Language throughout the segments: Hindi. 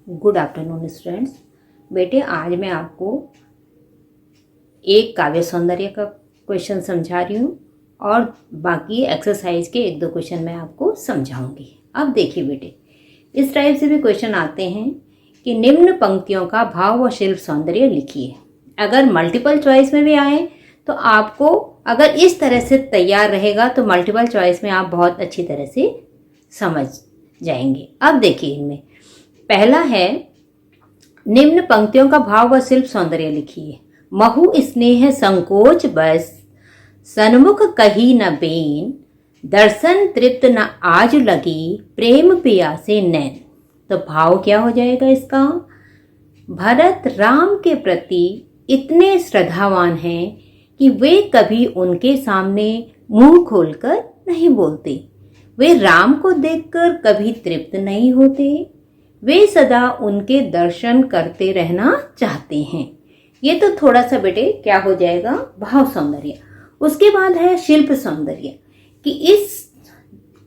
Good afternoon students. बेटे आज मैं आपको एक काव्य सौंदर्य का क्वेश्चन समझा रही हूँ और बाकी एक्सरसाइज के एक दो क्वेश्चन मैं आपको समझाऊंगी। अब देखिए बेटे, इस टाइप से भी क्वेश्चन आते हैं कि निम्न पंक्तियों का भाव व शिल्प सौंदर्य लिखिए। अगर मल्टीपल चॉइस में भी आए तो आपको अगर इस तरह से तैयार रहेगा तो मल्टीपल चॉइस में आप बहुत अच्छी तरह से समझ जाएंगे। अब देखिए, इनमें पहला है निम्न पंक्तियों का भाव व शिल्प सौंदर्य लिखिए। महु स्नेह संकोच बस, सन्मुख कही न बेन, दर्शन तृप्त न आज लगी, प्रेम पियासे नैन। तो भाव क्या हो जाएगा इसका? भरत राम के प्रति इतने श्रद्धावान हैं कि वे कभी उनके सामने मुंह खोलकर नहीं बोलते। वे राम को देखकर कभी तृप्त नहीं होते। वे सदा उनके दर्शन करते रहना चाहते हैं। ये तो थोड़ा सा बेटे क्या हो जाएगा, भाव सौंदर्य। उसके बाद है शिल्प सौंदर्य कि इस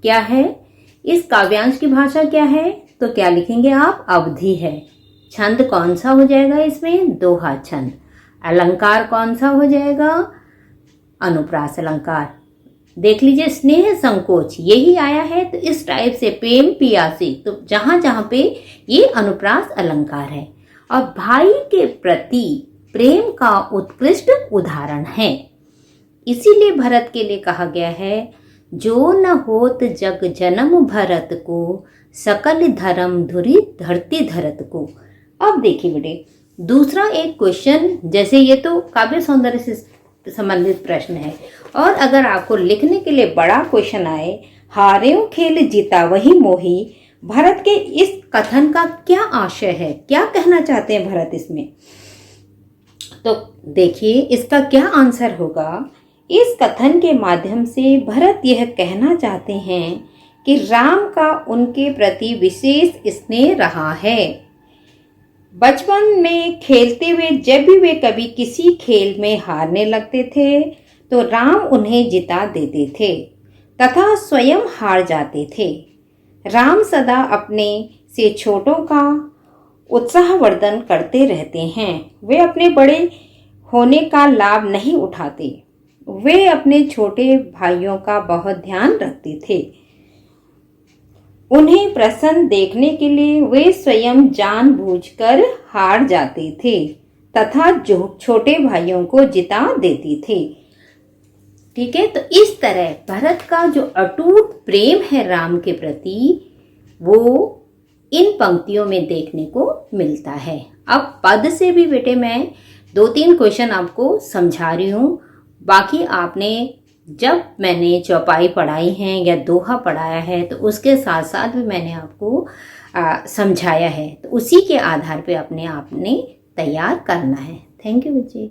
क्या है, इस काव्यांश की भाषा क्या है, तो क्या लिखेंगे आप? अवधि है। छंद कौन सा हो जाएगा इसमें? दोहा छंद। अलंकार कौन सा हो जाएगा? अनुप्रास अलंकार। देख लीजिए, स्नेह संकोच यही आया है, तो इस टाइप से प्रेम पियासी, तो जहां जहां पे ये अनुप्रास अलंकार है। और भाई के प्रति प्रेम का उत्कृष्ट उदाहरण है। इसीलिए भरत के लिए कहा गया है, जो न होत जग जन्म भरत को, सकल धर्म धुरी धरती धरत को। अब देखिए बेटे, दूसरा एक क्वेश्चन, जैसे ये तो काव्य सौंदर्य से संबंधित प्रश्न है, और अगर आपको लिखने के लिए बड़ा क्वेश्चन आए, हारेऊ खेल जीता वही मोही, भरत के इस कथन का क्या आशय है, क्या कहना चाहते हैं भरत इसमें? तो देखिए इसका क्या आंसर होगा। इस कथन के माध्यम से भरत यह कहना चाहते हैं कि राम का उनके प्रति विशेष स्नेह रहा है। बचपन में खेलते हुए जब भी वे कभी किसी खेल में हारने लगते थे तो राम उन्हें जिता देते थे तथा स्वयं हार जाते थे। राम सदा अपने से छोटों का उत्साहवर्धन करते रहते हैं। वे अपने बड़े होने का लाभ नहीं उठाते। वे अपने छोटे भाइयों का बहुत ध्यान रखते थे। उन्हें प्रसन्न देखने के लिए वे स्वयं जानबूझकर हार जाते थे तथा जो छोटे भाइयों को जिता देते थे। ठीक है, तो इस तरह भरत का जो अटूट प्रेम है राम के प्रति, वो इन पंक्तियों में देखने को मिलता है। अब पद से भी बेटे मैं 2-3 क्वेश्चन आपको समझा रही हूँ। बाकी आपने जब मैंने चौपाई पढ़ाई है या दोहा पढ़ाया है तो उसके साथ साथ भी मैंने आपको समझाया है, तो उसी के आधार पे अपने आपने तैयार करना है। थैंक यू बच्चे।